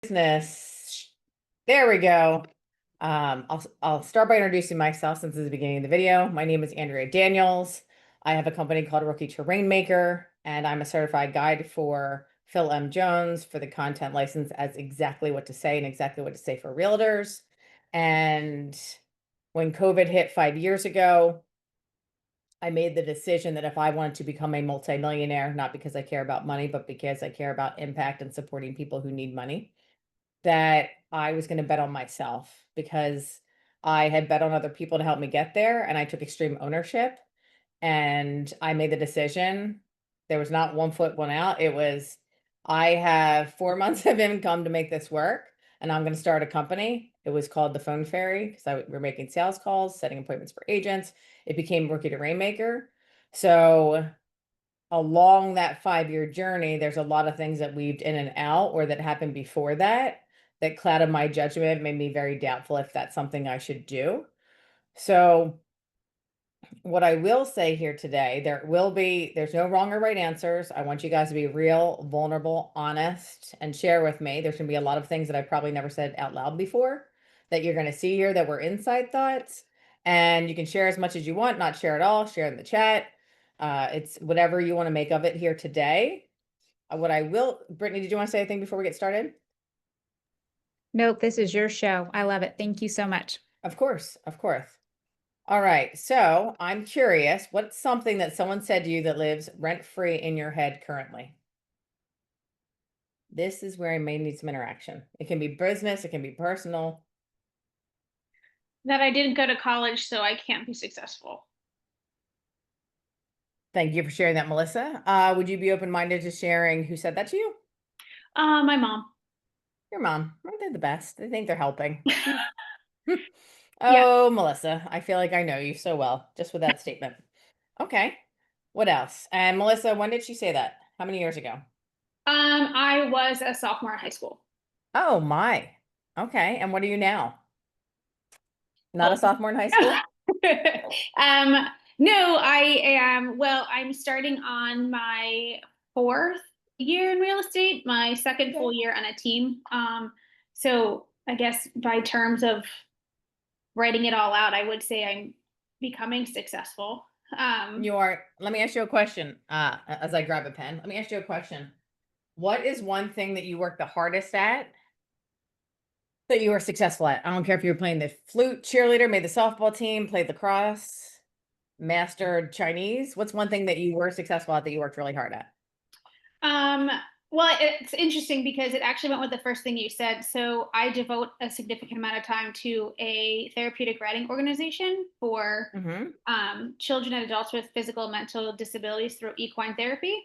Business. There we go. I'll start by introducing myself since it's the beginning of the video. My name is Andrea Daniels. I have a company called Rookie Terrain Maker, and I'm a certified guide for Phil M. Jones for the content license as exactly what to say and exactly what to say for realtors. And when COVID hit 5 years ago, I made the decision that if I wanted to become a multimillionaire, not because I care about money, but because I care about impact and supporting people who need money, that I was going to bet on myself because I had bet on other people to help me get there. And I took extreme ownership and I made the decision. There was not 1 foot, 1 out. It was, I have 4 months of income to make this work and I'm going to start a company. It was called the Phone Fairy because we were making sales calls, setting appointments for agents. It became Rookie to Rainmaker. So along that 5 year journey, there's a lot of things that weaved in and out or that happened before that that clouded my judgment, made me very doubtful if that's something I should do. So what I will say here today, there's no wrong or right answers. I want you guys to be real, vulnerable, honest, and share with me. There's gonna be a lot of things that I probably never said out loud before that you're gonna see here that were inside thoughts. And you can share as much as you want, not share at all, share in the chat. It's whatever you want to make of it here today. Brittany, did you want to say anything before we get started? Nope, this is your show. I love it. Thank you so much. Of course, of course. All right, so I'm curious, what's something that someone said to you that lives rent-free in your head currently? This is where I may need some interaction. It can be business, it can be personal. That I didn't go to college, so I can't be successful. Thank you for sharing that, Melissa. Would you be open-minded to sharing who said that to you? My mom. Your mom. Aren't they the best? They think they're helping. Yeah. Oh, Melissa, I feel like I know you so well just with that statement. Okay. What else? And Melissa, when did she say that? How many years ago? I was a sophomore in high school. Oh my. Okay. And what are you now? Not a Well, sophomore in high school? No, I am. Well, I'm starting on my 4th year in real estate, my second full year on a team. So I guess by terms of writing it all out, I would say I'm becoming successful. You are. Let me ask you a question. As I grab a pen, let me ask you a question. What is one thing that you work the hardest at that you were successful at? I don't care if you were playing the flute, cheerleader, made the softball team, played lacrosse, mastered Chinese. What's one thing that you were successful at that you worked really hard at? Well, it's interesting because it actually went with the first thing you said. So I devote a significant amount of time to a therapeutic writing organization for children and adults with physical and mental disabilities through equine therapy.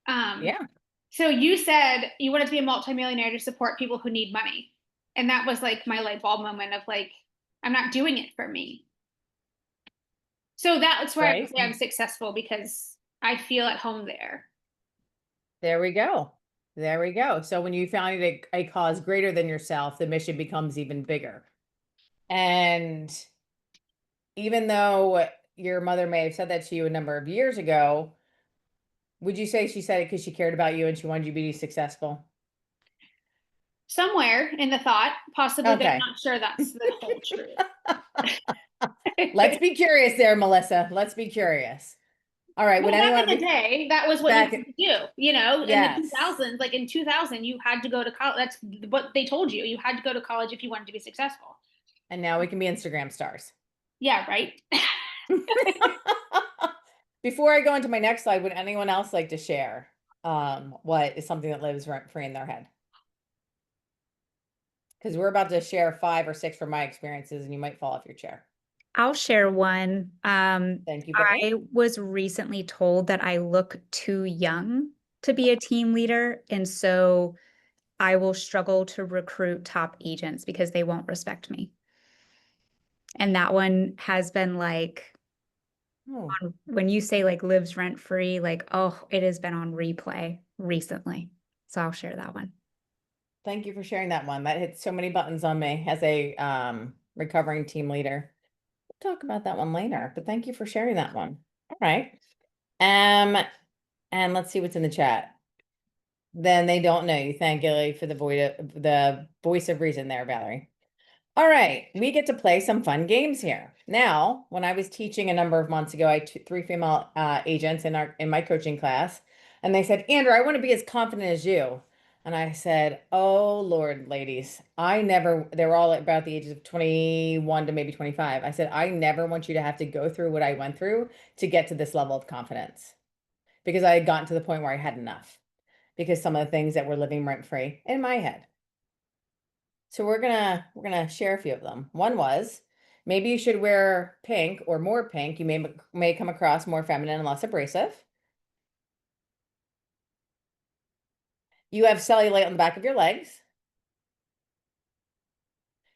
Yeah. So you said you wanted to be a multimillionaire to support people who need money. And that was like my light bulb moment of like, I'm not doing it for me. So that's where I would say I'm successful because I feel at home there. There we go. There we go. So when you found a cause greater than yourself, the mission becomes even bigger. And even though your mother may have said that to you a number of years ago, would you say she said it because she cared about you and she wanted you to be successful? Somewhere in the thought, possibly, Okay. but I'm not sure that's the whole truth. Let's be curious there, Melissa. Let's be curious. All right. Well, back in the day, that was what you had to do. You know, in the 2000s, like in 2000, you had to go to college. That's what they told you. You had to go to college if you wanted to be successful. And now we can be Instagram stars. Yeah, right. Before I go into my next slide, would anyone else like to share what is something that lives rent free in their head? Because we're about to share 5 or 6 from my experiences and you might fall off your chair. I'll share one. Thank you, Brittany. I was recently told that I look too young to be a team leader. And so I will struggle to recruit top agents because they won't respect me. And that one has been like, when you say like lives rent free, like, oh, it has been on replay recently. So I'll share that one. Thank you for sharing that one. That hits so many buttons on me as a recovering team leader. We'll talk about that one later, but thank you for sharing that one. All right. And let's see what's in the chat. then they don't know you. Thank you for the voice of reason there, Valerie. All right, we get to play some fun games here. Now, when I was teaching a number of months ago, I had three female agents in my coaching class, and they said, Andrew, I want to be as confident as you. And I said, oh Lord, ladies, they were all about the ages of 21 to maybe 25. I said, I never want you to have to go through what I went through to get to this level of confidence because I had gotten to the point where I had enough because some of the things that were living rent free in my head. So we're gonna share a few of them. One was maybe you should wear pink or more pink. You may come across more feminine and less abrasive. You have cellulite on the back of your legs.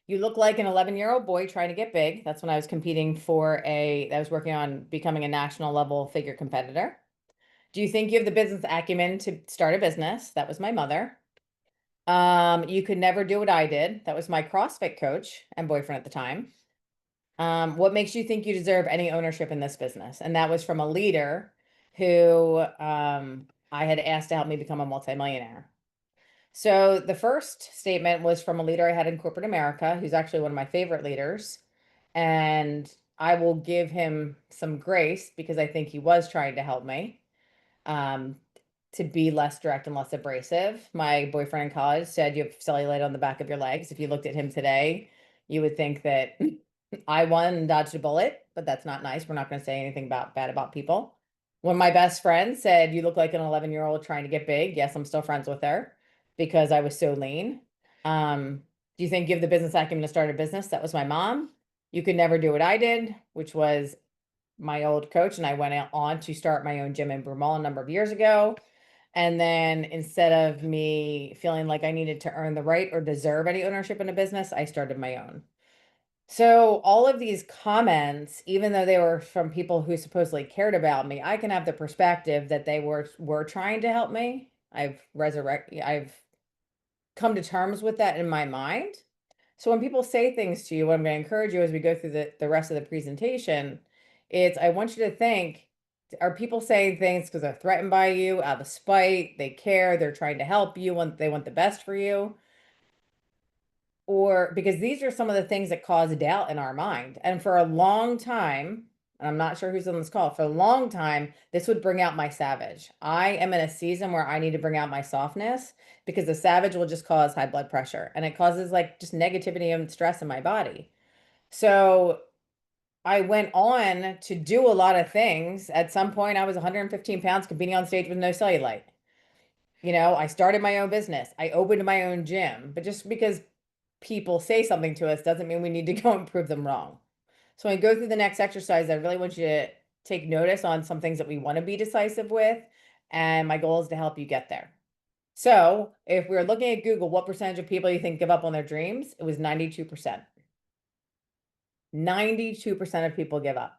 You look like an 11-year-old boy trying to get big. That's when I was competing I was working on becoming a national level figure competitor. Do you think you have the business acumen to start a business? That was my mother. You could never do what I did. That was my CrossFit coach and boyfriend at the time. What makes you think you deserve any ownership in this business? And that was from a leader who I had asked to help me become a multimillionaire. So the first statement was from a leader I had in corporate America, who's actually one of my favorite leaders. And I will give him some grace because I think he was trying to help me um, to be less direct and less abrasive. My boyfriend in college said you have cellulite on the back of your legs. If you looked at him today, you would think that I won and dodged a bullet, but that's not nice. We're not going to say anything bad about people. When my best friend said, you look like an 11-year-old trying to get big. Yes, I'm still friends with her because I was so lean. Do you think you have the business acumen to start a business? That was my mom. You could never do what I did, which was my old coach. And I went on to start my own gym in Brumall a number of years ago. And then instead of me feeling like I needed to earn the right or deserve any ownership in a business, I started my own. So all of these comments, even though they were from people who supposedly cared about me, I can have the perspective that they were trying to help me. I've come to terms with that in my mind. So when people say things to you, what I'm going to encourage you as we go through the rest of the presentation, I want you to think, are people saying things because they're threatened by you, out of spite, they care, they're trying to help you, they want the best for you? Or because these are some of the things that cause doubt in our mind. And for a long time, and I'm not sure who's on this call, for a long time, this would bring out my savage. I am in a season where I need to bring out my softness because the savage will just cause high blood pressure and it causes like just negativity and stress in my body. So I went on to do a lot of things. At some point, I was 115 pounds competing on stage with no cellulite. I started my own business. I opened my own gym, but just because people say something to us doesn't mean we need to go and prove them wrong. So when I go through the next exercise, I really want you to take notice on some things that we want to be decisive with. And my goal is to help you get there. So if we're looking at Google, what percentage of people you think give up on their dreams? It was 92%. 92% of people give up.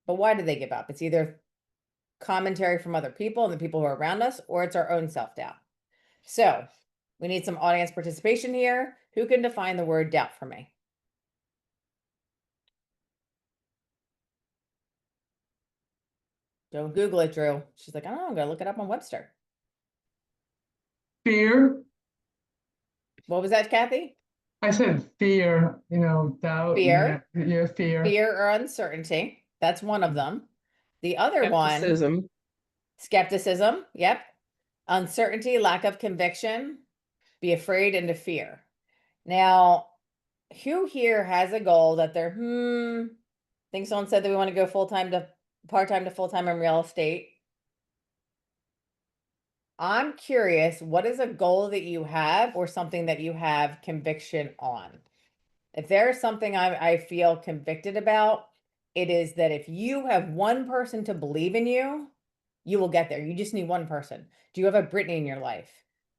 But why do they give up? It's either commentary from other people and the people who are around us, or it's our own self-doubt. So we need some audience participation here. Who can define the word doubt for me? Don't Google it, Drew. She's like, oh, I'm gonna look it up on Webster. Fear. What was that, Kathy? I said fear, doubt. Fear. Yeah, fear. Fear or uncertainty. That's one of them. The other one, skepticism. Yep. Uncertainty, lack of conviction, be afraid, and to fear. Now, who here has a goal that they're, I think someone said that we want to go full-time to part-time to full-time in real estate. I'm curious, what is a goal that you have or something that you have conviction on? If there's something I feel convicted about, it is that if you have one person to believe in you, you will get there. You just need one person. Do you have a Brittany in your life?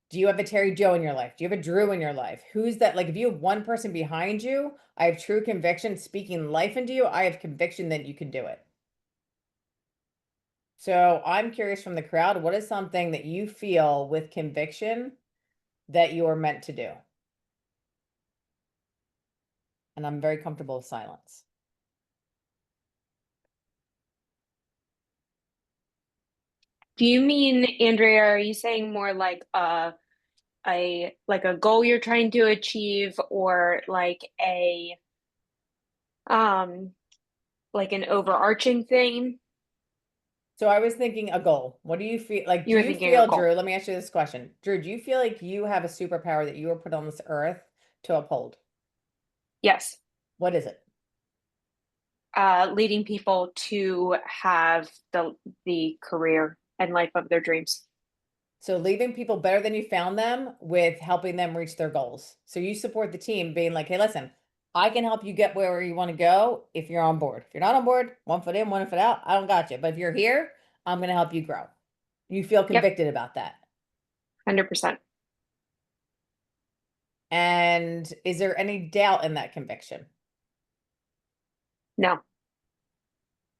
Do you have a Terry Joe in your life? Do you have a Drew in your life? Who's that? Like, if you have one person behind you, I have true conviction speaking life into you. I have conviction that you can do it. So I'm curious from the crowd, what is something that you feel with conviction that you are meant to do? And I'm very comfortable with silence. Do you mean, Andrea, are you saying more like a goal you're trying to achieve, or um like an overarching thing? So I was thinking a goal. What do you feel like? You Do were you thinking a feel, goal. Drew? Let me ask you this question. Drew, do you feel like you have a superpower that you were put on this earth to uphold? Yes. What is it? Leading people to have the career and life of their dreams. So leaving people better than you found them with helping them reach their goals. So you support the team being like, hey, listen, I can help you get where you want to go if you're on board. If you're not on board, one foot in, one foot out, I don't got you. But if you're here, I'm going to help you grow. You feel Yep, convicted about that. 100%. And is there any doubt in that conviction? No.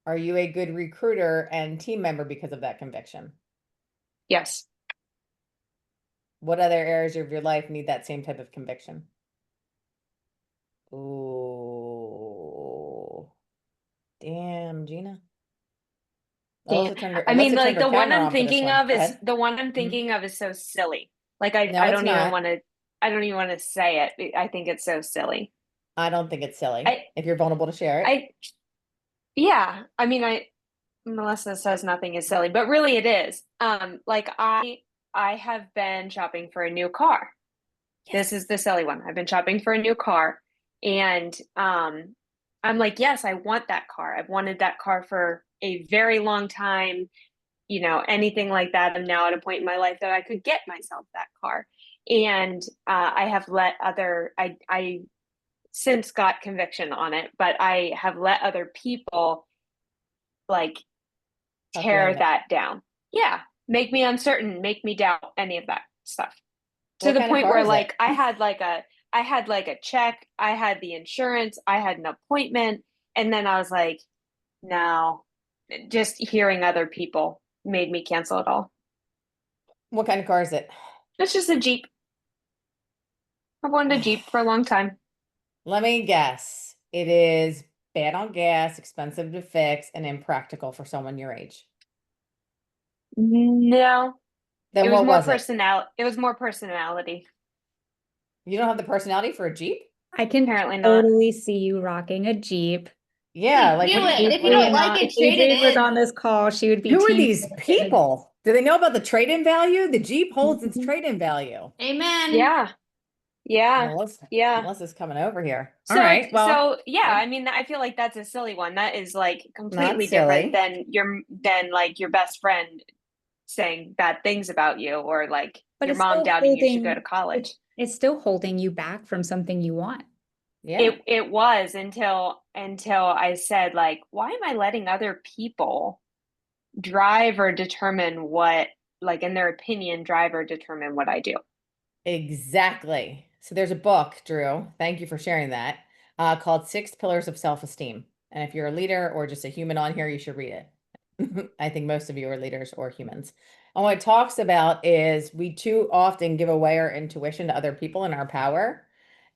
Are you a good recruiter and team member because of that conviction? Yes. What other areas of your life need that same type of conviction? Ooh. Damn, Gina. I'll Damn. also turn your, I I'll mean, also turn like your the one camera I'm on for this thinking one. of Go is ahead. the one I'm Mhm. thinking of is so silly. Like No, I it's don't even not. want to I don't even want to say it. I think it's so silly. I don't think it's silly I if you're vulnerable to share it. I yeah, I mean Melissa says nothing is silly, but really it is. Like I have been shopping for a new car. This is the silly one. I've been shopping for a new car, and I'm like, yes, I want that car. I've wanted that car for a very long time. Anything like that. I'm now at a point in my life that I could get myself that car. And I have let I since got conviction on it, but I have let other people like Talk you out tear of it. that down. Yeah, make me uncertain, make me doubt any of that stuff. To What the kind of point car where is it? like I had like a check, I had the insurance, I had an appointment, and then I was like, no, just hearing other people made me cancel it all. What kind of car is it? It's just a Jeep. I've wanted a Jeep for a long time. Let me guess. It is bad on gas, expensive to fix, and impractical for someone your age. No, Then what was it? it was more personality. You don't have the personality for a Jeep? I can Apparently not. totally see you rocking a Jeep. Yeah, like Do what do it. you, If you what do don't you, like not. it, trade it Adrian was in. on this call. She would be who are team these people? Do they know about the trade-in value? The Jeep holds its Mhm. trade-in value. Amen. Yeah, yeah, yeah. Melissa's coming over here. All So right. Well, yeah, yeah, I mean, I feel like that's a silly one. That is like not completely different silly. than your best friend saying bad things about you, or like But your it's mom still doubting you should go to holding college. it's still holding you back from something you want. Yeah. It was until I said, like, why am I letting other people drive or determine what, like, in their opinion, drive or determine what I do? Exactly. So there's a book, Drew. Thank you for sharing that. Called Six Pillars of Self-Esteem. And if you're a leader or just a human on here, you should read it. I think most of you are leaders or humans. And what it talks about is we too often give away our intuition to other people and our power.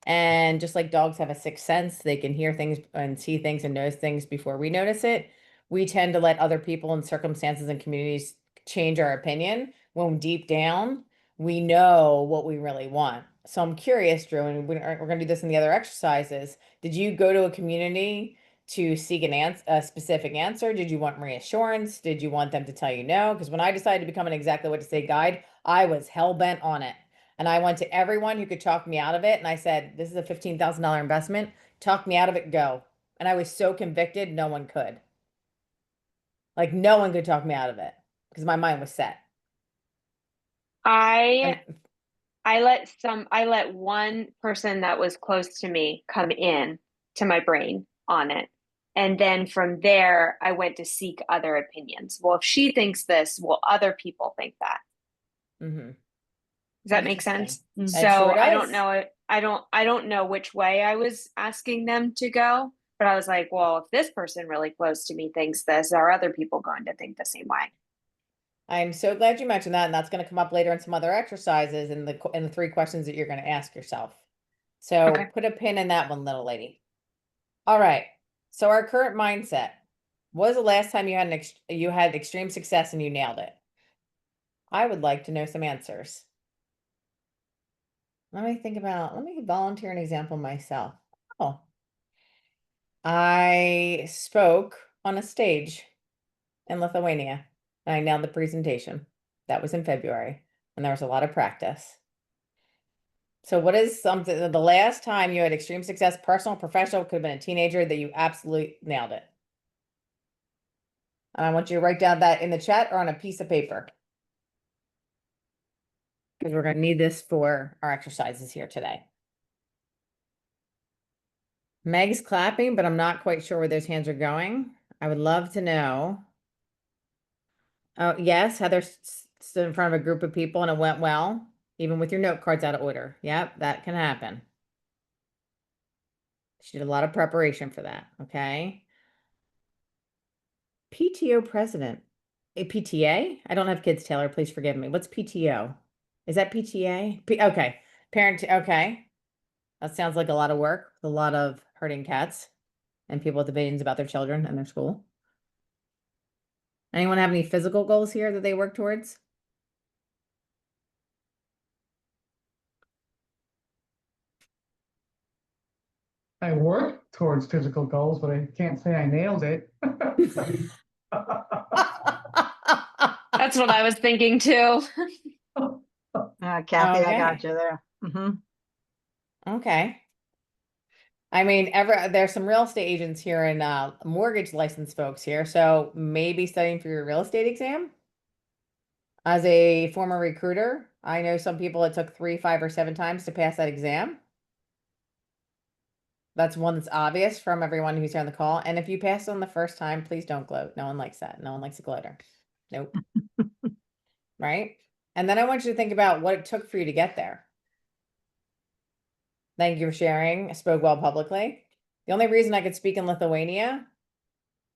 And just like dogs have a sixth sense, they can hear things and see things and notice things before we notice it. We tend to let other people and circumstances and communities change our opinion when deep down we know what we really want. So I'm curious, Drew, and we're going to do this in the other exercises. Did you go to a community to seek a specific answer? Did you want reassurance? Did you want them to tell you no? Because when I decided to become an exactly what to say guide, I was hell bent on it. And I went to everyone who could talk me out of it. And I said, this is a $15,000 investment. Talk me out of it, go. And I was so convicted, no one could. Like, no one could talk me out of it because my mind was set. I And I let one person that was close to me come in to my brain on it. And then from there, I went to seek other opinions. Well, if she thinks this, will other people think that? mhm. Does that make Interesting. sense? Mhm. It sure So I don't does. know. I don't know which way I was asking them to go, but I was like, well, if this person really close to me thinks this, are other people going to think the same way? I'm so glad you mentioned that, and that's going to come up later in some other exercises in the three questions that you're going to ask yourself. So Okay. put a pin in that one, little lady. All right. So our current mindset. When was the last time you had you had extreme success and you nailed it? I would like to know some answers. Let me volunteer an example myself. Oh, I spoke on a stage in Lithuania and I nailed the presentation. That was in February and there was a lot of practice. So what is something, the last time you had extreme success, personal, professional, could have been a teenager, that you absolutely nailed it? And I want you to write down that in the chat or on a piece of paper. Because we're going to need this for our exercises here today. Meg's clapping, but I'm not quite sure where those hands are going. I would love to know. Oh, yes, Heather stood in front of a group of people and it went well, even with your note cards out of order. Yep, that can happen. She did a lot of preparation for that, okay? PTO president. A PTA? I don't have kids, Taylor. Please forgive me. What's PTO? Is that PTA? Okay. Parent. Okay. That sounds like a lot of work, a lot of herding cats and people with opinions about their children and their school. Anyone have any physical goals here that they work towards? I work towards physical goals, but I can't say I nailed it. That's what I was thinking too. Kathy, I Okay. got you there. Okay. I mean, there's some real estate agents here and mortgage license folks here. So maybe studying for your real estate exam. As a former recruiter, I know some people it took 3, 5, or 7 times to pass that exam. That's one that's obvious from everyone who's here on the call. And if you pass on the first time, please don't gloat. No one likes that. No one likes a gloater. Nope. Right? And then I want you to think about what it took for you to get there. Thank you for sharing. I spoke well publicly. The only reason I could speak in Lithuania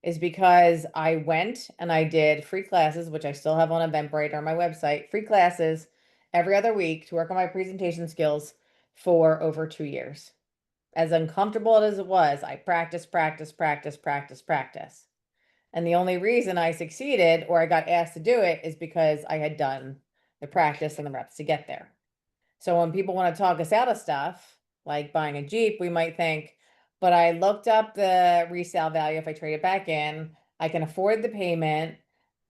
is because I went and I did free classes, which I still have on Eventbrite or on my website, free classes every other week to work on my presentation skills for over 2 years. As uncomfortable as it was, I practiced. And the only reason I succeeded or I got asked to do it is because I had done the practice and the reps to get there. So when people want to talk us out of stuff, like buying a Jeep, we might think, but I looked up the resale value if I trade it back in, I can afford the payment.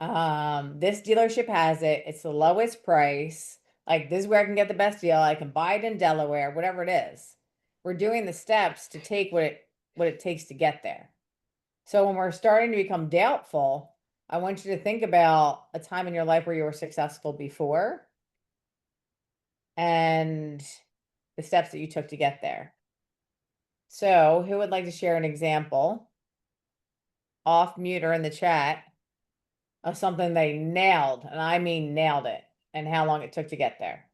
This dealership has it. It's the lowest price. Like this is where I can get the best deal. I can buy it in Delaware, whatever it is. We're doing the steps to take what it takes to get there. So when we're starting to become doubtful, I want you to think about a time in your life where you were successful before and the steps that you took to get there. So who would like to share an example off mute or in the chat of something they nailed, and I mean nailed it, and how long it took to get there?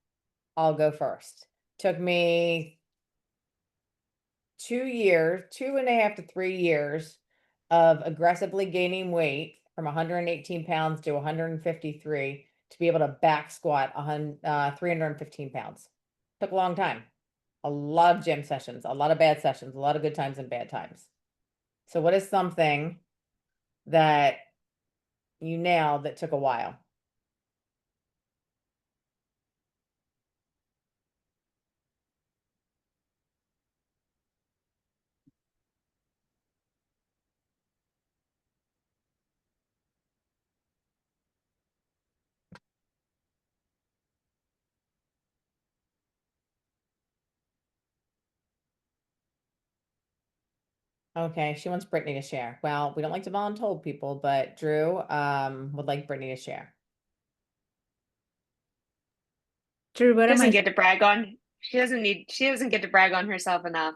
I'll go first. Took me 2 years, 2.5 to 3 years of aggressively gaining weight from 118 pounds to 153 to be able to back squat 315 pounds. Took a long time. A lot of gym sessions, a lot of bad sessions, a lot of good times and bad times. So what is something that you nailed that took a while? Okay, she wants Brittany to share. Well, we don't like to volunteer people, but Drew would like Brittany to share. Drew, what am Doesn't I? get to brag on. She doesn't get to brag on herself enough.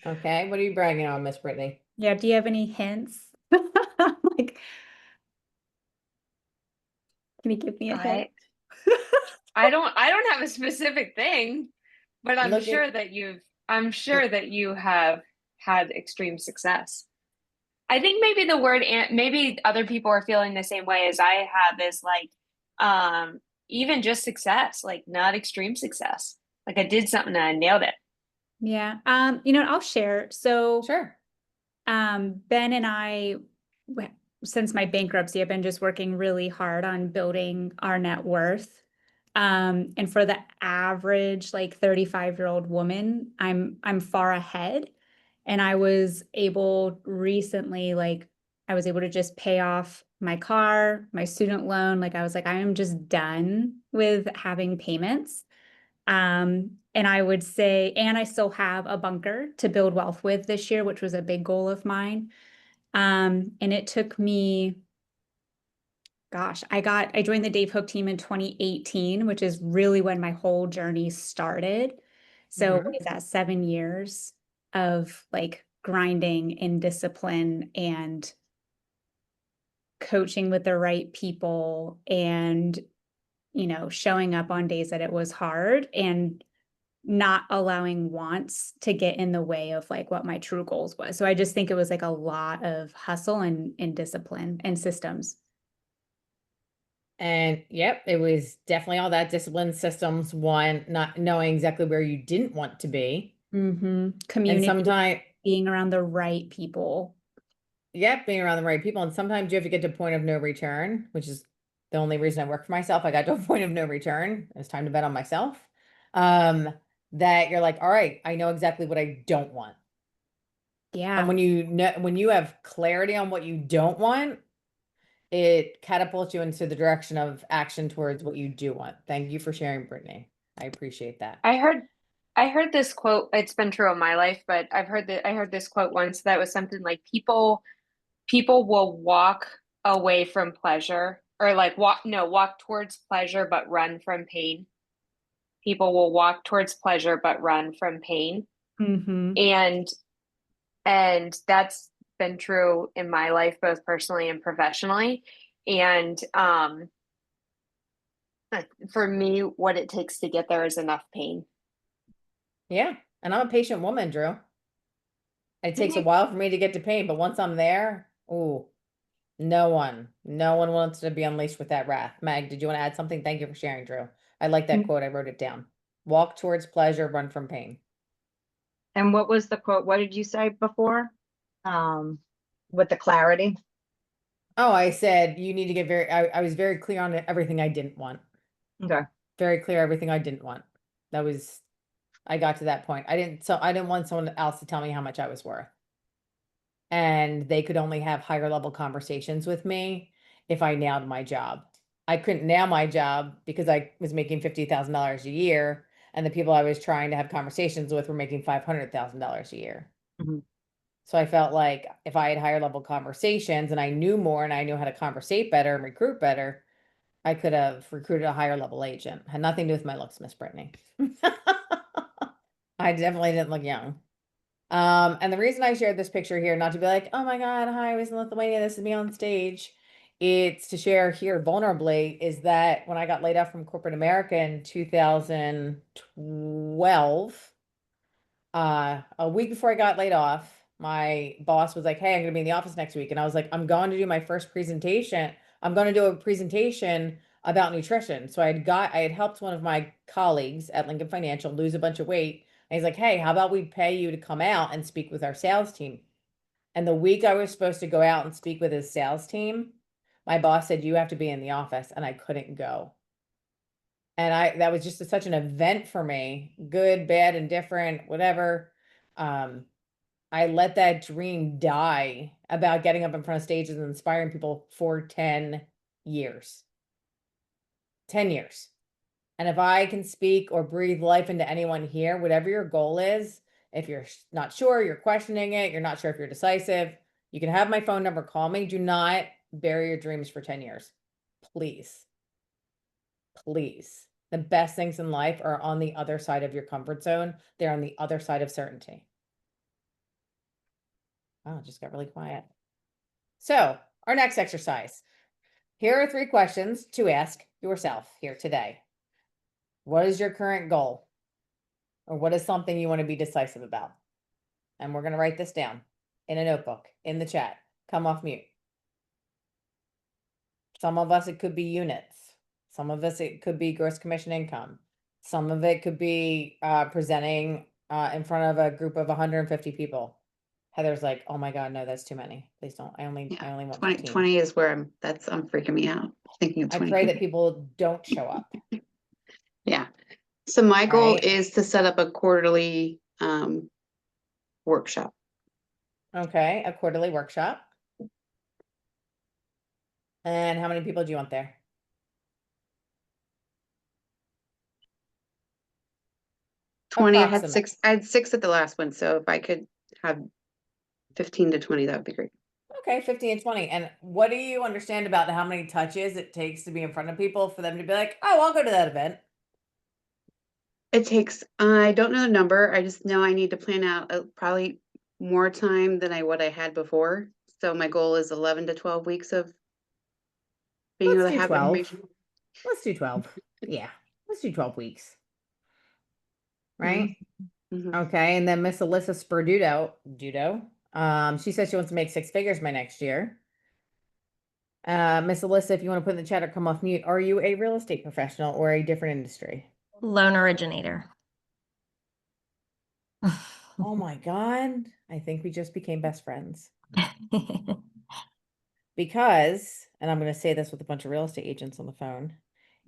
Okay, what are you bragging on, Miss Brittany? Yeah, do you have any hints? Like, can you give me a hint? I don't have a specific thing, but I'm Look at- sure that you have had extreme success. I think maybe the word maybe other people are feeling the same way as I have is like even just success, like not extreme success. Like I did something and I nailed it. Yeah. I'll share. So Sure. Ben and I since my bankruptcy, I've been just working really hard on building our net worth. And for the average like 35-year-old woman, I'm far ahead. And I was able recently, like I was able to just pay off my car, my student loan. Like I was like, I am just done with having payments. And I would say, and I still have a bunker to build wealth with this year, which was a big goal of mine. And it took me, gosh, I joined the Dave Hook team in 2018, which is really when my whole journey started. So what Mhm. is that, 7 years of like grinding and discipline and coaching with the right people and, showing up on days that it was hard and not allowing wants to get in the way of like what my true goals was. So I just think it was like a lot of hustle and discipline and systems. And yep, it was definitely all that discipline systems, one, not knowing exactly where you didn't want to be. And Community, sometimes, being around the right people. yep, being around the right people. And sometimes you have to get to a point of no return, which is the only reason I work for myself. I got to a point of no return. It's time to bet on myself. Um, that you're like, all right, I know exactly what I don't want. Yeah. And when you have clarity on what you don't want, it catapults you into the direction of action towards what you do want. Thank you for sharing, Brittany. I appreciate that. I heard this quote, it's been true in my life, but I heard this quote once that was something like people will walk away from pleasure or like walk towards pleasure but run from pain. People will walk towards pleasure but run from pain. Mm-hmm. And that's been true in my life, both personally and professionally. And for me, what it takes to get there is enough pain. Yeah. And I'm a patient woman, Drew. It takes a Mhm. while for me to get to pain, but once I'm there, ooh, no one wants to be unleashed with that wrath. Meg, did you want to add something? Thank you for sharing, Drew. I like that quote. I wrote it down. Walk towards pleasure, run from pain. And what was the quote? What did you say before? Um, with the clarity? Oh, I said you need to get I was very clear on everything I didn't want. Okay. Very clear everything I didn't want. I got to that point. I didn't want someone else to tell me how much I was worth. And they could only have higher level conversations with me if I nailed my job. I couldn't nail my job because I was making $50,000 a year, and the people I was trying to have conversations with were making $500,000 a year. Mhm. So I felt like if I had higher level conversations and I knew more and I knew how to conversate better and recruit better, I could have recruited a higher level agent. Had nothing to do with my looks, Miss Brittany. I definitely didn't look young. And the reason I shared this picture here, not to be like, oh my God, hi, I was in Lithuania, this is me on stage. It's to share here vulnerably is that when I got laid off from corporate America in 2012, a week before I got laid off, my boss was like, hey, I'm going to be in the office next week. And I was like, I'm going to do my first presentation. I'm going to do a presentation about nutrition. So I had helped one of my colleagues at Lincoln Financial lose a bunch of weight. And he's like, hey, how about we pay you to come out and speak with our sales team? And the week I was supposed to go out and speak with his sales team, my boss said, you have to be in the office. And I couldn't go. And that was just such an event for me, good, bad, indifferent, whatever. I let that dream die about getting up in front of stages and inspiring people for 10 years. 10 years. And if I can speak or breathe life into anyone here, whatever your goal is, if you're not sure, you're questioning it, you're not sure if you're decisive, you can have my phone number, call me. Do not bury your dreams for 10 years. Please. Please. The best things in life are on the other side of your comfort zone. They're on the other side of certainty. Oh, it just got really quiet. So, our next exercise. Here are 3 questions to ask yourself here today. What is your current goal? Or what is something you want to be decisive about? And we're going to write this down in a notebook, in the chat. Come off mute. Some of us, it could be units. Some of us, it could be gross commission income. Some of it could be presenting in front of a group of 150 people. Heather's like, oh my God, no, that's too many. Please don't. I only Yeah, want 20, 15. 20 is where I'm freaking me out. Thinking of I 20. pray that people don't show up, Yeah. So my goal right? is to set up a quarterly workshop. Okay, a quarterly workshop. And how many people do you want there? Twenty. Approximate. I had 6 at the last one. So if I could have 15 to 20, that would be great. Okay, 15 and 20. And what do you understand about how many touches it takes to be in front of people for them to be like, oh, I'll go to that event? It takes, I don't know the number. I just know I need to plan out probably more time than what I had before. So my goal is 11 to 12 weeks of being able Let's to do have 12. information. Let's do 12. Yeah, let's do 12 weeks. Right? Mhm. Okay, and then Miss Alyssa she says she wants to make 6 figures by next year. Miss Alyssa, if you want to put in the chat or come off mute, are you a real estate professional or a different industry? Loan originator. Oh my God, I think we just became best friends. Because, and I'm going to say this with a bunch of real estate agents on the phone,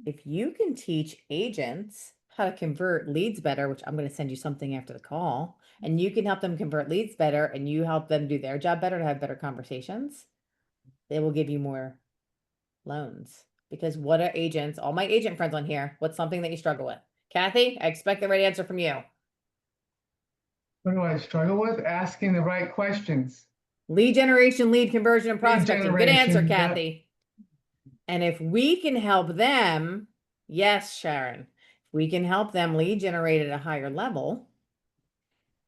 if you can teach agents how to convert leads better, which I'm going to send you something after the call, and you can help them convert leads better and you help them do their job better to have better conversations, they will give you more loans. Because what are agents, all my agent friends on here, what's something that you struggle with? Kathy, I expect the right answer from you. What do I struggle with? Asking the right questions. Lead generation, lead conversion, and Lead prospecting. Good answer, generation, yep. Kathy. And if we can help them, yes, Sharon, if we can help them lead generate at a higher level,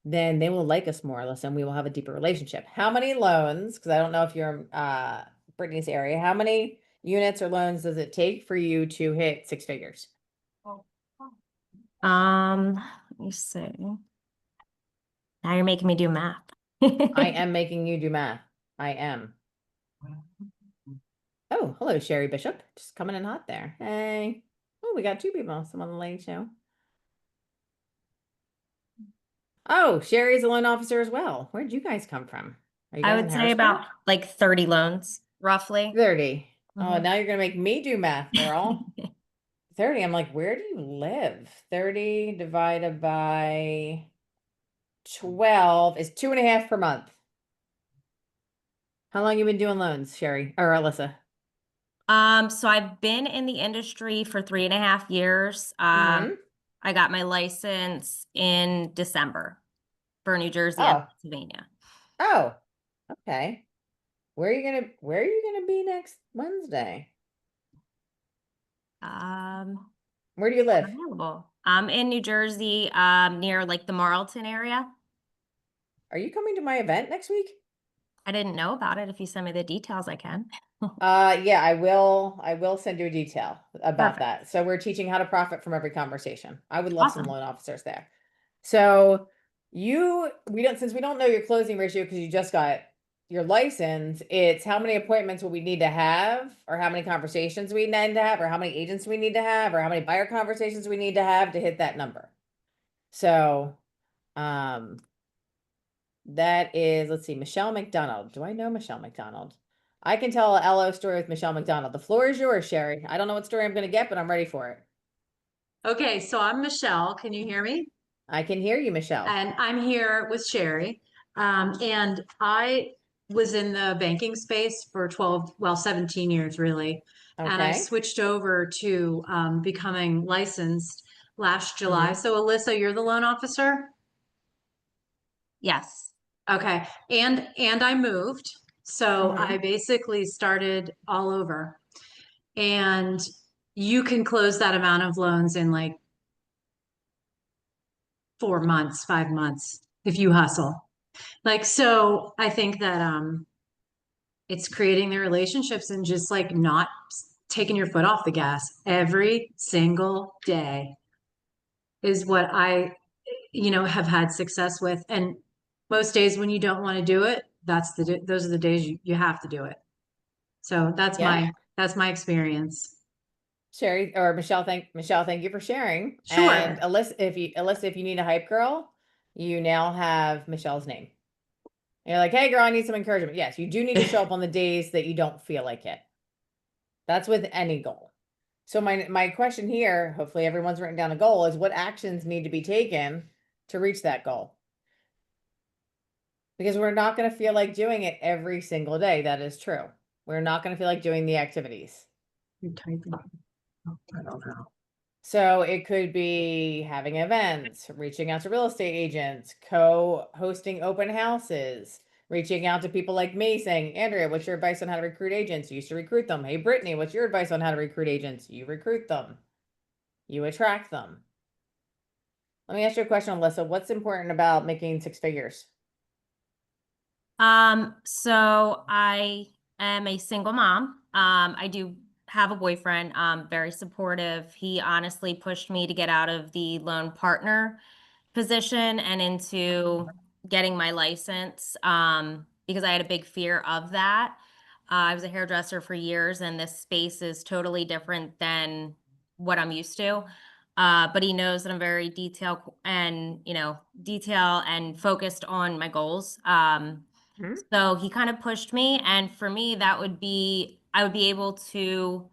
then they will like us more or less and we will have a deeper relationship. How many loans, because I don't know if you're in Brittany's area, how many units or loans does it take for you to hit 6 figures? Let me see. Now you're making me do math. I am making you do math. I am. Oh, hello, Sherry Bishop. Just coming in hot there. Hey. Oh, we got 2 people. Someone on the late show. Oh, Sherry's a loan officer as well. Where'd you guys come from? Are you I guys would in say Harrisburg? about like 30 loans, roughly. 30. Oh, Mhm. now you're gonna make me do math, girl. 30. I'm like, where do you live? 30 divided by 12 is 2.5 per month. How long you been doing loans, Sherry or Alyssa? So I've been in the industry for 3.5 years. Mhm. I got my license in December for New Jersey and Oh, Pennsylvania. oh, okay. Where are you gonna be next Wednesday? Where do you live? Available. I'm in New Jersey, near like the Marlton area. Are you coming to my event next week? I didn't know about it. If you send me the details, I can. Yeah, I will send you a detail about Perfect. that. So we're teaching how to profit from every conversation. I would love some Awesome. loan officers there. So since we don't know your closing ratio because you just got your license, it's how many appointments will we need to have, or how many conversations we need to have, or how many agents we need to have, or how many buyer conversations we need to have to hit that number. So, that is, let's see, Michelle McDonald. Do I know Michelle McDonald? I can tell a LO story with Michelle McDonald. The floor is yours, Sherry. I don't know what story I'm going to get, but I'm ready for it. Okay, so I'm Michelle. Can you hear me? I can hear you, Michelle. And I'm here with Sherry. And I was in the banking space for 17 years, really. And I Okay. switched over to becoming licensed last July. Mhm. So, Alyssa, you're the loan officer? Yes. Okay. And I moved. So Mhm. I basically started all over. And you can close that amount of loans in like 4 months, 5 months if you hustle. Like, so I think that it's creating the relationships and just like not taking your foot off the gas every single day is what I have had success with. And most days when you don't want to do it, those are the days you have to do it. So that's Yeah. my experience. Sherry or Michelle, thank you for sharing. Sure. And Alyssa, if you need a hype girl, you now have Michelle's name And you're like, hey girl, I need some encouragement. Yes, you do need to show up on the days that you don't feel like it. That's with any goal. So my question here, hopefully everyone's written down a goal, is what actions need to be taken to reach that goal? Because we're not going to feel like doing it every single day. That is true. We're not going to feel like doing the activities. You're typing. Oh, I don't know. So it could be having events, reaching out to real estate agents, co-hosting open houses, reaching out to people like me saying, Andrea, what's your advice on how to recruit agents? You used to recruit them. Hey, Brittany, what's your advice on how to recruit agents? You recruit them. You attract them. Let me ask you a question, Alyssa. What's important about making 6 figures? So I am a single mom. I do have a boyfriend, very supportive. He honestly pushed me to get out of the loan partner position and into getting my license, because I had a big fear of that. I was a hairdresser for years, and this space is totally different than what I'm used to. But he knows that I'm very detail and focused on my goals. So he kind of pushed me, and for me, I would be able to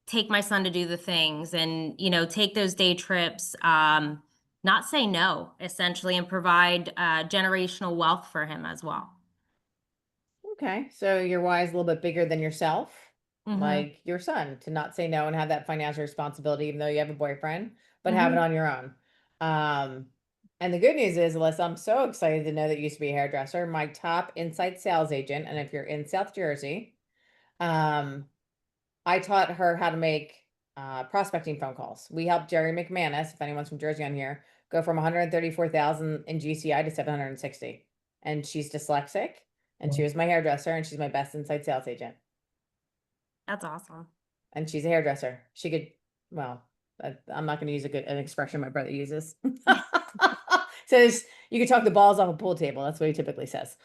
take my son to do the things and, take those day trips, not say no, essentially, and provide generational wealth for him as well. Okay, so your why is a little bit bigger than yourself, Mhm. like your son, to not say no and have that financial responsibility, even though you have a boyfriend, but have it on your own. And the good news is, Alyssa, I'm so excited to know that you used to be a hairdresser, my top inside sales agent. And if you're in South Jersey, I taught her how to make prospecting phone calls. We helped Jerry McManus, if anyone's from Jersey on here, go from 134,000 in GCI to 760. And she's dyslexic, and she was my hairdresser, and she's my best inside sales agent. That's awesome. And she's a hairdresser. She could, well, I'm not going to use an expression my brother uses. Says you could talk the balls off a pool table. That's what he typically says.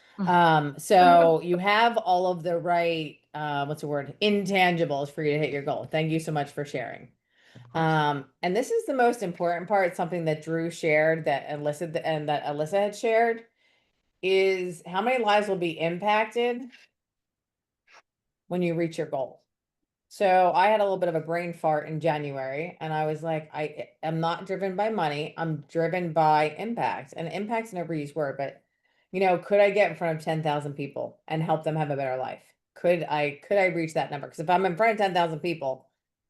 So you have all of the right, what's the word? Intangibles for you to hit your goal. Thank you so much for sharing. And this is the most important part, something that Drew shared that Alyssa had shared, is how many lives will be impacted when you reach your goal. So I had a little bit of a brain fart in January, and I was like, I am not driven by money. I'm driven by impact. And impact's an overused word, but could I get in front of 10,000 people and help them have a better life? Could I reach that number? Because if I'm in front of 10,000 people,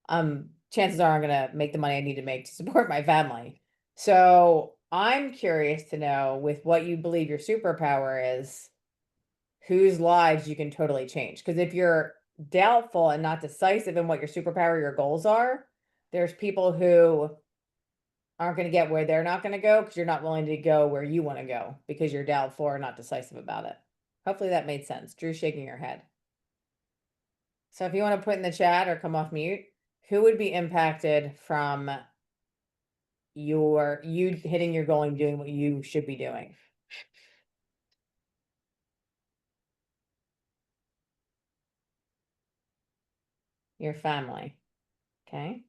chances are I'm gonna make the money I need to make to support my family. So I'm curious to know, with what you believe your superpower is, whose lives you can totally change. Because if you're doubtful and not decisive in what your superpower, your goals are, there's people who aren't going to get where they're not going to go because you're not willing to go where you want to go because you're doubtful or not decisive about it. Hopefully that made sense. Drew's shaking her head. So if you want to put in the chat or come off mute, who would be impacted from you hitting your goal and doing what you should be doing? Your family. Okay.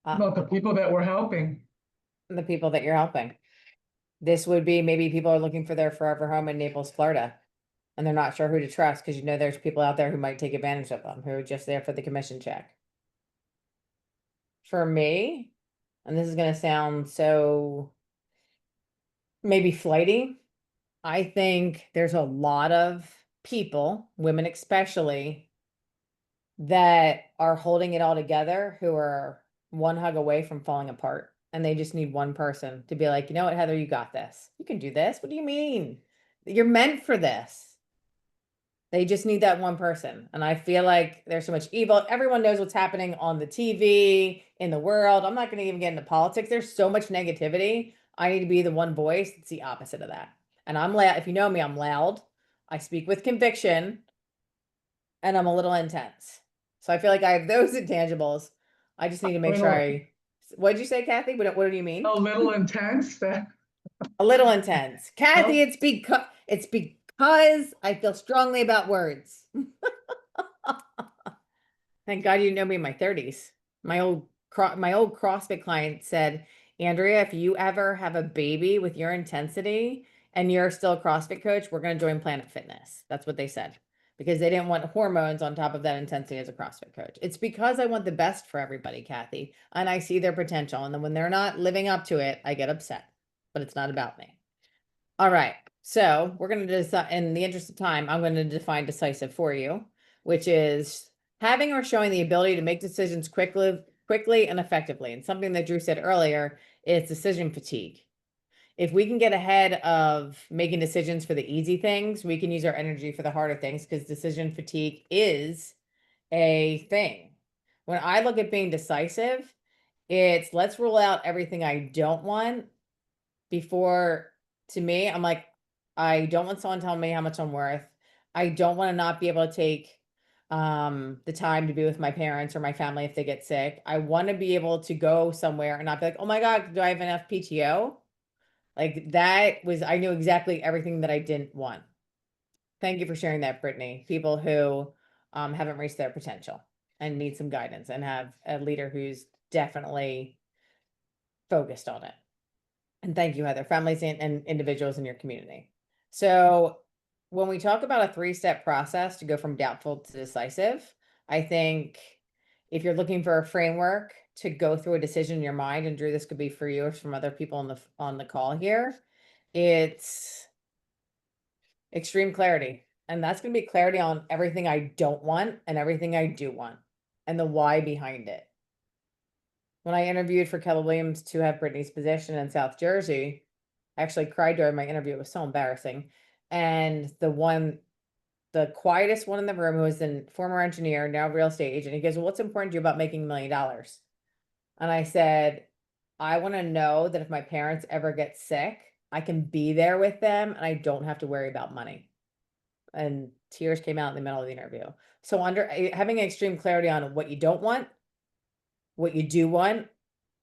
About the people that we're helping. The people that you're helping. This would be, maybe people are looking for their forever home in Naples, Florida, and they're not sure who to trust because there's people out there who might take advantage of them, who are just there for the commission check. For me, and this is going to sound so maybe flighty, I think there's a lot of people, women especially, that are holding it all together, who are one hug away from falling apart. And they just need one person to be like, you know what, Heather, you got this. You can do this. What do you mean? You're meant for this. They just need that one person. And I feel like there's so much evil. Everyone knows what's happening on the TV, in the world. I'm not going to even get into politics. There's so much negativity. I need to be the one voice that's the opposite of that. And I'm loud. If you know me, I'm loud. I speak with conviction, and I'm a little intense. So I feel like I have those intangibles. I just need to make sure what'd you say, Kathy? What do you mean? A little intense. A little intense. Kathy, it's because I feel strongly about words. Thank God you didn't know me in my 30s. My old CrossFit client said, Andrea, if you ever have a baby with your intensity and you're still a CrossFit coach, we're going to join Planet Fitness. That's what they said, because they didn't want hormones on top of that intensity as a CrossFit coach. It's because I want the best for everybody, Kathy, and I see their potential. And then when they're not living up to it, I get upset, but it's not about me. All right. So we're going to decide, in the interest of time, I'm going to define decisive for you, which is having or showing the ability to make decisions quickly and effectively. And something that Drew said earlier is decision fatigue. If we can get ahead of making decisions for the easy things, we can use our energy for the harder things, because decision fatigue is a thing. When I look at being decisive, it's let's rule out everything I don't want before, to me, I'm like, I don't want someone telling me how much I'm worth. I don't want to not be able to take the time to be with my parents or my family if they get sick. I want to be able to go somewhere and not be like, oh my God, do I have enough PTO? Like that was, I knew exactly everything that I didn't want. Thank you for sharing that, Brittany. People who haven't reached their potential and need some guidance and have a leader who's definitely focused on it. And thank you, Heather, families and individuals in your community. So when we talk about a 3-step process to go from doubtful to decisive, I think if you're looking for a framework to go through a decision in your mind, and Drew, this could be for you or from other people on the call here, it's extreme clarity. And that's going to be clarity on everything I don't want and everything I do want and the why behind it. When I interviewed for Keller Williams to have Brittany's position in South Jersey, I actually cried during my interview. It was so embarrassing. And the quietest one in the room, who was a former engineer, now real estate agent, he goes, well, what's important to you about making $1 million? And I said, I want to know that if my parents ever get sick, I can be there with them and I don't have to worry about money. And tears came out in the middle of the interview. So having extreme clarity on what you don't want, what you do want,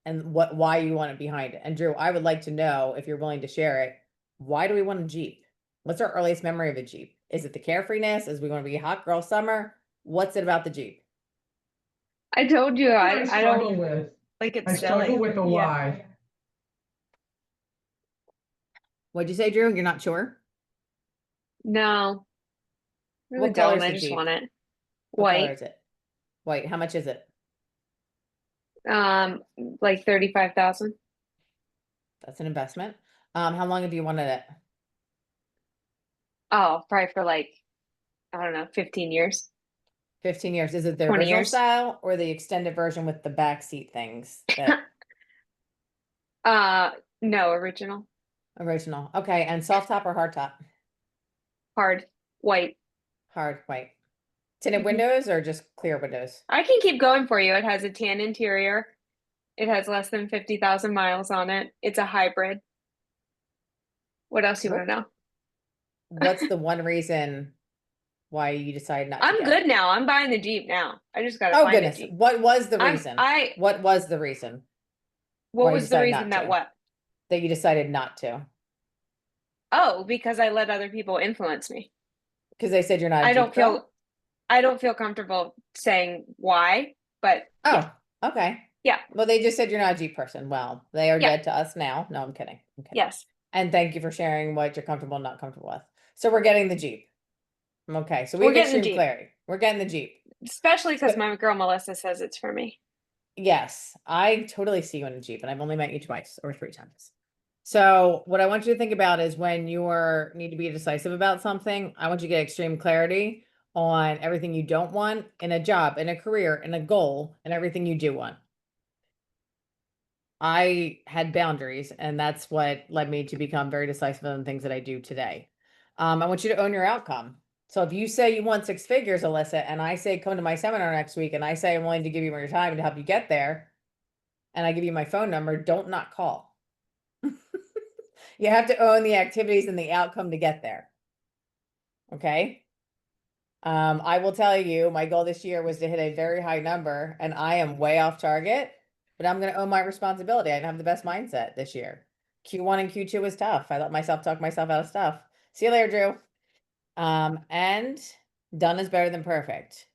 and why you want it behind it. And Drew, I would like to know, if you're willing to share it, why do we want a Jeep? What's our earliest memory of a Jeep? Is it the carefreeness? Is we want to be a hot girl summer? What's it about the Jeep? I told you I struggle don't with. like it's I struggle silly. with the Yeah. why. What'd you say, Drew? You're not sure? No. Really What color don't. is I the just Jeep? want it. What color White. is it? White. How much is it? Like 35,000. That's an investment. How long have you wanted it? Oh, probably for like, I don't know, 15 years. 15 years. Is it the 20 original years. style or the extended version with the back seat things? That No, original. original. Okay. And soft top or hard top? Hard. White. Hard white. Tinted Mhm. windows or just clear windows? I can keep going for you. It has a tan interior. It has less than 50,000 miles on it. It's a hybrid. What else you want to know? What's the one reason why you decided not to I'm get good it? now. I'm buying the Jeep now. I just got to Oh find a goodness. Jeep. What was the I'm- reason? I- What was the reason What why you was the decided reason not that to? what? That you decided not to? Oh, because I let other people influence me. Because they said you're not a I Jeep don't girl? feel I don't feel comfortable saying why, but Oh, okay. Yeah. Well, they just said you're not a Jeep person. Well, they are Yeah. dead to us now. No, I'm kidding. I'm kidding. yes. And thank you for sharing what you're comfortable and not comfortable with. So we're getting the Jeep. Okay, so we We're have getting the extreme Jeep. clarity. We're getting the Jeep. Especially because So- my girl Melissa says it's for me. Yes, I totally see you in a Jeep, and I've only met you twice or 3 times. So what I want you to think about is when you need to be decisive about something, I want you to get extreme clarity on everything you don't want in a job, in a career, in a goal, and everything you do want. I had boundaries, and that's what led me to become very decisive in the things that I do today. I want you to own your outcome. So if you say you want 6 figures, Alyssa, and I say come to my seminar next week, and I say I'm willing to give you more time to help you get there, and I give you my phone number, don't not call. You have to own the activities and the outcome to get there. Okay. I will tell you, my goal this year was to hit a very high number, and I am way off target, but I'm going to own my responsibility. I didn't have the best mindset this year. Q1 and Q2 was tough. I let myself talk myself out of stuff. See you later, Drew. And done is better than perfect.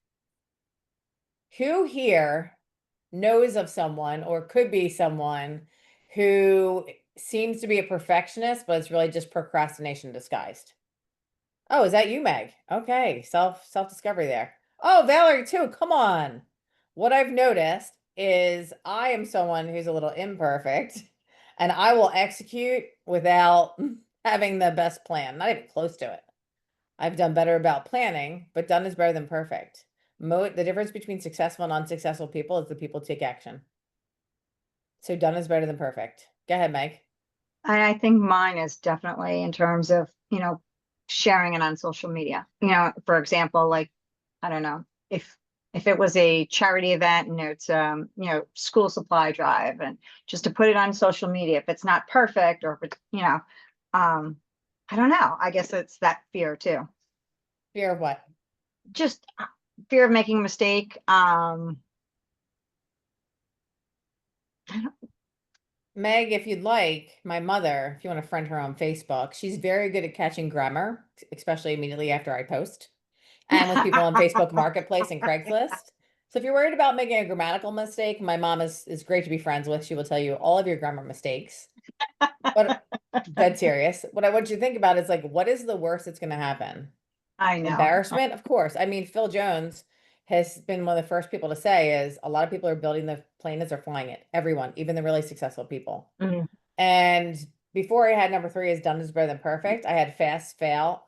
Who here knows of someone or could be someone who seems to be a perfectionist, but it's really just procrastination disguised. Oh, is that you, Meg? Okay, self-discovery there. Oh, Valerie too. Come on. What I've noticed is I am someone who's a little imperfect, and I will execute without having the best plan. Not even close to it. I've done better about planning, but done is better than perfect. The difference between successful and unsuccessful people is the people who take action. So done is better than perfect. Go ahead, Meg. I think mine is definitely in terms of, sharing it on social media. For example, like, I don't know, if it was a charity event and it's school supply drive, and just to put it on social media, if it's not perfect, or if it's, I don't know. I guess it's that fear too. Fear of what? Just fear of making a mistake. Meg, if you'd like, my mother, if you want to friend her on Facebook, she's very good at catching grammar, especially immediately after I post, and with people on Facebook Marketplace and Craigslist. So if you're worried about making a grammatical mistake, my mom is great to be friends with. She will tell you all of your grammar mistakes. But dead serious. What I want you to think about is like, what is the worst that's going to happen? I know. Embarrassment, of course. I mean, Phil Jones has been one of the first people to say is a lot of people are building the plane as they're flying it. Everyone, even the really successful people. Mhm. And before I had number 3 is done is better than perfect. I had fast, fail,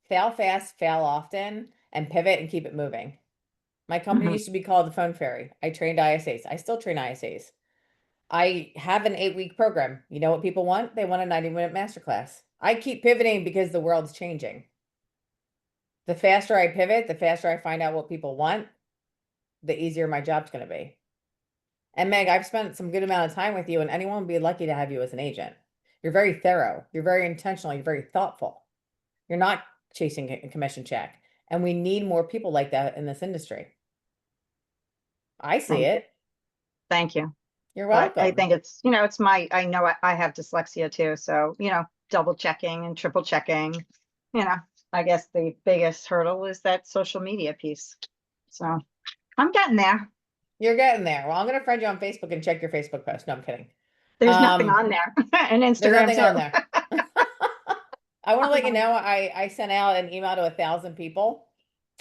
fail fast, fail often, and pivot and keep it moving. My company Mhm. used to be called the Phone Fairy. I trained ISAs. I still train ISAs. I have an 8-week program. You know what people want? They want a 90-minute masterclass. I keep pivoting because the world's changing. The faster I pivot, the faster I find out what people want, the easier my job's going to be. And Meg, I've spent some good amount of time with you, and anyone would be lucky to have you as an agent. You're very thorough. You're very intentional. You're very thoughtful. You're not chasing a commission check. And we need more people like that in this industry. I see it. Thank you. You're But I welcome. think it's, it's I know I have dyslexia too. So, double checking and triple checking, I guess the biggest hurdle is that social media piece. So I'm getting there. You're getting there. Well, I'm going to friend you on Facebook and check your Facebook post. No, I'm kidding. There's nothing on there. And There's Instagram nothing too. on there. I want to let you know, I sent out an email to 1,000 people,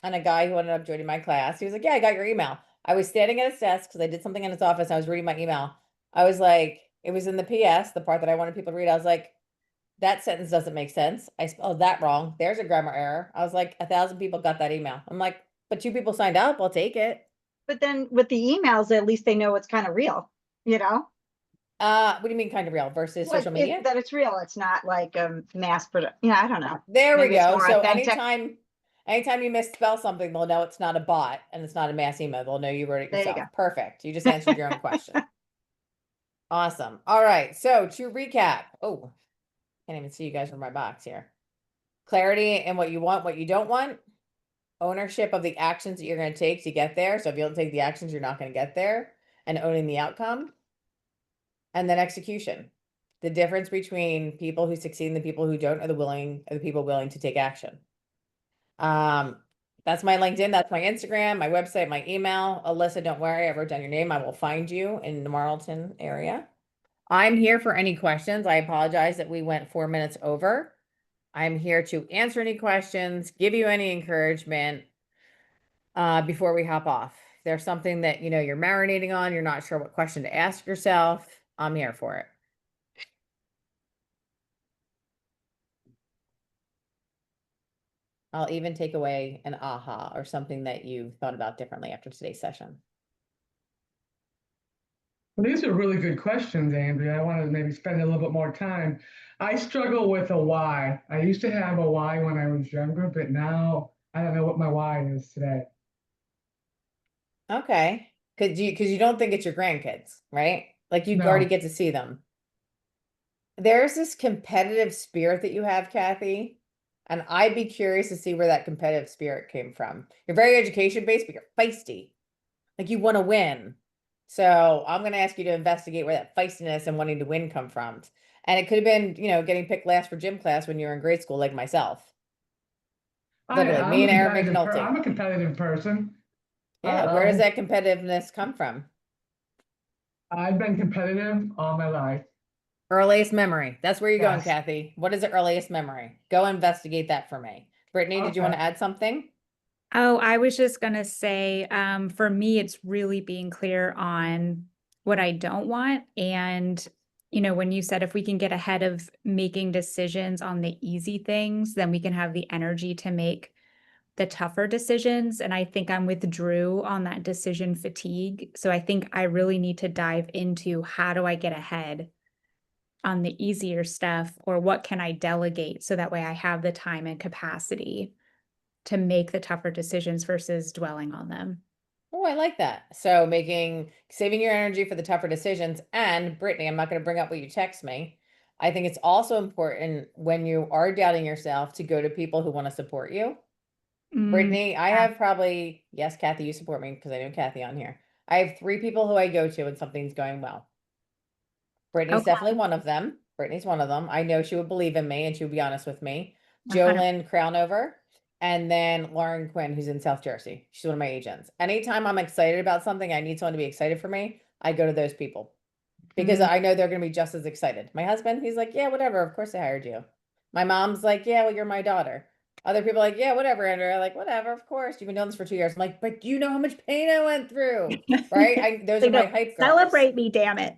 and a guy who ended up joining my class, he was like, yeah, I got your email. I was standing at his desk because I did something in his office. I was reading my email. I was like, it was in the PS, the part that I wanted people to read. I was like, that sentence doesn't make sense. I spelled that wrong. There's a grammar error. I was like, 1,000 people got that email. I'm like, but 2 people signed up. I'll take it. But then with the emails, at least they know it's kind of real, What do you mean kind of real versus social media? that it's real. It's not like mass production. Yeah, I don't know. There we Maybe it's go. more So authentic. anytime you misspell something, they'll know it's not a bot and it's not a mass email. They'll know you wrote it There you yourself. go. Perfect. You just answered your own question. Awesome. All right. So to recap, oh, can't even see you guys from my box here. Clarity in what you want, what you don't want. Ownership of the actions that you're going to take to get there. So if you don't take the actions, you're not going to get there, and owning the outcome. And then execution. The difference between people who succeed and the people who don't are the people willing to take action. That's my LinkedIn, that's my Instagram, my website, my email. Alyssa, don't worry, I wrote down your name. I will find you in the Marlton area. I'm here for any questions. I apologize that we went 4 minutes over. I'm here to answer any questions, give you any encouragement before we hop off. If there's something that you're marinating on, you're not sure what question to ask yourself, I'm here for it. I'll even take away an aha or something that you thought about differently after today's session. Well, these are really good questions, Andrea. I want to maybe spend a little bit more time. I struggle with a why. I used to have a why when I was younger, but now I don't know what my why is today. Okay. Because you don't think it's your grandkids, right? Like you No. already get to see them. There's this competitive spirit that you have, Kathy, and I'd be curious to see where that competitive spirit came from. You're very education-based, but you're feisty. Like you want to win. So I'm going to ask you to investigate where that feistiness and wanting to win come from. And it could have been, getting picked last for gym class when you were in grade school, like myself. Literally, me and Aaron McNulty. I'm a competitive person. Yeah, where does that competitiveness come from? I've been competitive all my life. Earliest memory. That's where you're going, Yes. Kathy. What is the earliest memory? Go investigate that for me. Brittany, did you want Okay. to add something? Oh, I was just gonna say, for me, it's really being clear on what I don't want. And, when you said if we can get ahead of making decisions on the easy things, then we can have the energy to make the tougher decisions. And I think I'm with Drew on that decision fatigue. So I think I really need to dive into how do I get ahead on the easier stuff, or what can I delegate so that way I have the time and capacity to make the tougher decisions versus dwelling on them. Oh, I like that. So saving your energy for the tougher decisions. And Brittany, I'm not going to bring up what you text me. I think it's also important when you are doubting yourself to go to people who want to support you. Brittany, I Yeah. have probably, yes, Kathy, you support me because I know Kathy on here. I have 3 people who I go to when something's going well. Brittany's Okay. definitely one of them. Brittany's one of them. I know she would believe in me and she would be honest with me. 100. Jolynn Crownover, and then Lauren Quinn, who's in South Jersey. She's one of my agents. Anytime I'm excited about something, I need someone to be excited for me, I go to those people because I know they're going to be just as excited. My husband, he's like, yeah, whatever. Of course I hired you. My mom's like, yeah, well, you're my daughter. Other people are like, yeah, whatever, Andrea. Like, whatever, of course. You've been doing this for 2 years. I'm like, but do you know how much pain I went through? Right? Those They are my go, hype girls. celebrate me, damn it.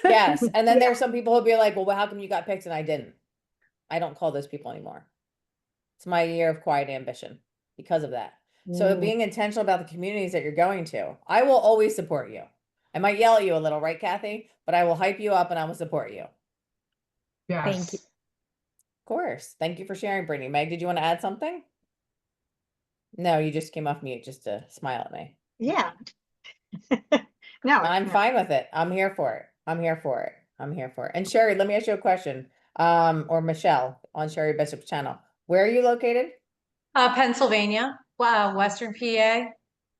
Yes. And then Yeah. there's some people who'll be like, well, how come you got picked and I didn't? I don't call those people anymore. It's my year of quiet ambition because of that. So being intentional about the communities that you're going to, I will always support you. I might yell at you a little, right, Kathy? But I will hype you up and I will support you. Of Thank you. Yes. course. Thank you for sharing, Brittany. Meg, did you want to add something? No, you just came off mute just to smile at me. Yeah. No, I'm fine with it. I'm here for it. I'm here for it. I'm here for it. And Sherry, let me ask you a question. Or Michelle on Sherry Bishop's channel. Where are you located? Pennsylvania, wow, Western PA.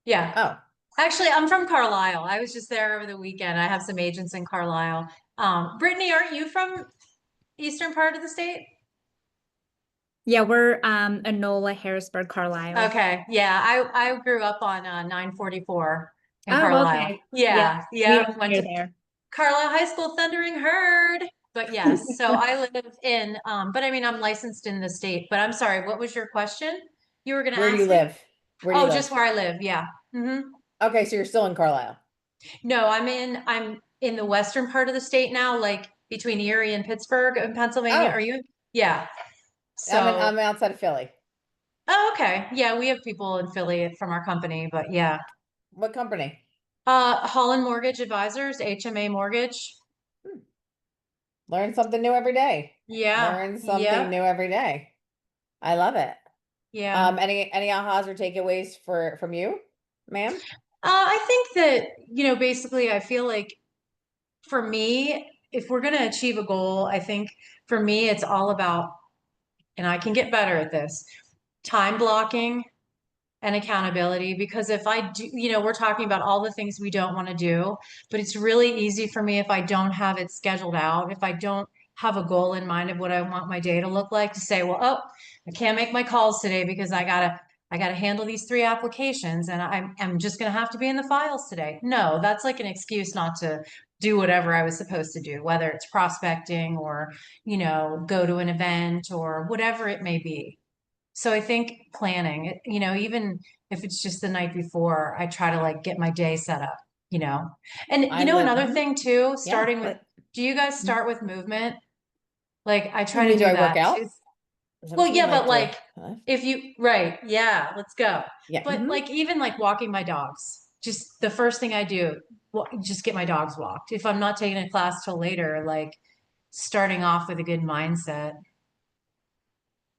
Yeah. Oh, Actually, I'm from Carlisle. I was just there over the weekend. I have some agents in Carlisle. Brittany, aren't you from eastern part of the state? Yeah, we're Enola, Harrisburg, Carlisle. Okay. Yeah, I grew up on 944 in Oh, Carlisle. okay. Yeah, We yeah. are Went near to there. Carlisle High School, Thundering Herd. But yes, so I live in, but I mean, I'm licensed in the state. But I'm sorry, what was your question? You were going to where do you ask me? live? Where do you Oh, live? just where I live. Yeah. Okay, so you're still in Carlisle. No, I'm in the western part of the state now, like between Erie and Pittsburgh in Pennsylvania. Oh, Are you? Yeah. So, I'm outside of Philly. oh, okay. Yeah, we have people in Philly from our company, but yeah. What company? Holland Mortgage Advisors, HMA Mortgage. Hmm. Learn something new every day. Yeah. Learn something Yep. new every day. I love it. Yeah. Any ahas or takeaways from you, ma'am? I think that, basically I feel like for me, if we're going to achieve a goal, I think for me, it's all about, and I can get better at this, time blocking and accountability. Because if I do, we're talking about all the things we don't want to do, but it's really easy for me if I don't have it scheduled out, if I don't have a goal in mind of what I want my day to look like, to say, well, oh, I can't make my calls today because I gotta handle these 3 applications and I'm just gonna have to be in the files today. No, that's like an excuse not to do whatever I was supposed to do, whether it's prospecting or, go to an event or whatever it may be. So I think planning, even if it's just the night before, I try to like get my day set up, you know. And another Mhm. thing too, Yeah. starting with, do you guys start with movement? Like I You try to mean, do do I work that out? too. Is that Well, what you mean? yeah, but Like, do like I? if you, right, yeah, let's go. Yeah. But like even like walking my dogs, just the first thing I do, just get my dogs walked. If I'm not taking a class till later, like starting off with a good mindset.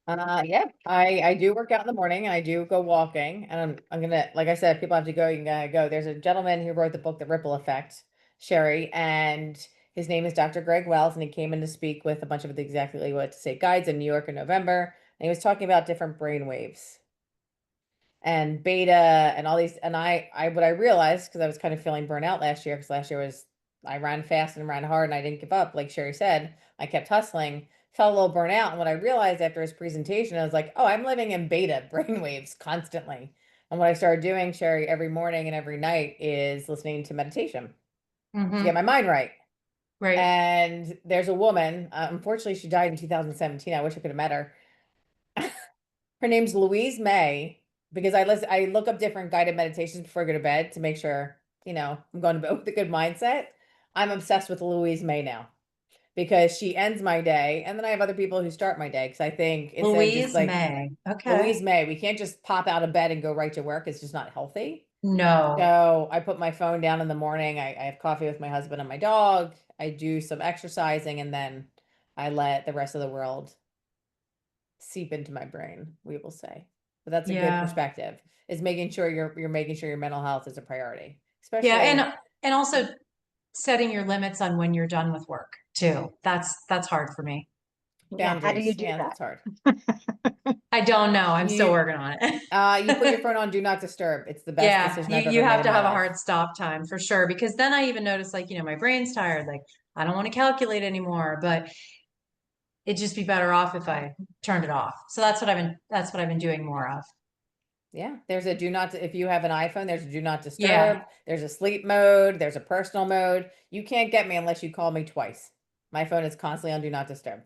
Yeah, I do work out in the morning and I do go walking and I'm gonna, like I said, people have to go, you gotta go. There's a gentleman who wrote the book, The Ripple Effect, Sherry, and his name is Dr. Greg Wells, and he came in to speak with a bunch of the exactly what to say guides in New York in November, and he was talking about different brain waves and beta and all these. And I what I realized, because I was kind of feeling burnout last year, because last year was, I ran fast and ran hard and I didn't give up, like Sherry said. I kept hustling, felt a little burnout. And what I realized after his presentation, I was like, oh, I'm living in beta brainwaves constantly. And what I started doing, Sherry, every morning and every night is listening to meditation. to get my mind right. Right. And there's a woman, unfortunately, she died in 2017. I wish I could have met her. Her name's Louise May, because I look up different guided meditations before I go to bed to make sure, I'm going to bed with a good mindset. I'm obsessed with Louise May now because she ends my day, and then I have other people who start my day because I think instead of just Louise like May. Okay. Louise May, we can't just pop out of bed and go right to work. It's just not healthy. No. So I put my phone down in the morning. I have coffee with my husband and my dog. I do some exercising, and then I let the rest of the world seep into my brain, we will say. But that's a good Yeah. perspective, is making sure you're making sure your mental health is a priority. Yeah, Especially and also setting your limits on when you're done with work too. That's hard for me. Yeah, how do you boundaries. do Yeah, that? that's hard. I don't know. I'm still You- working on it. You put your phone on do not disturb. It's the best Yeah, decision you, I've you ever made have in to my have a life. hard stop time for sure, because then I even notice like, my brain's tired. Like I don't want to calculate anymore, but it'd just be better off if I turned it off. So that's what I've been doing more of. Yeah, there's a do not, if you have an iPhone, there's a do not disturb, Yeah. there's a sleep mode, there's a personal mode. You can't get me unless you call me twice. My phone is constantly on do not disturb.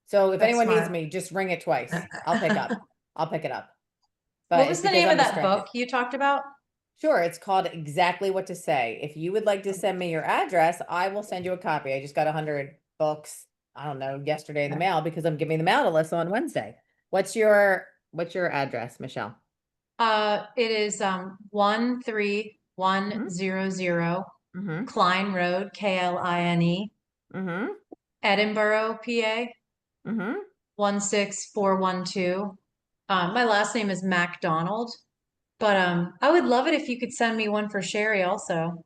So if That's anyone needs smart. me, just ring it twice. I'll pick up. I'll pick it up. What But was it's the because name I'm of that distracted. book you talked about? Sure, it's called Exactly What to Say. If you would like to send me your address, I will send you a copy. I just got 100 books, I don't know, yesterday in the mail because I'm giving them out a list on Wednesday. What's your address, Michelle? It is 13100 Mm-hmm. Klein Road, Kline, Mm-hmm. Edinburgh, PA, Mm-hmm. 16412. My last name is MacDonald, but I would love it if you could send me one for Sherry also.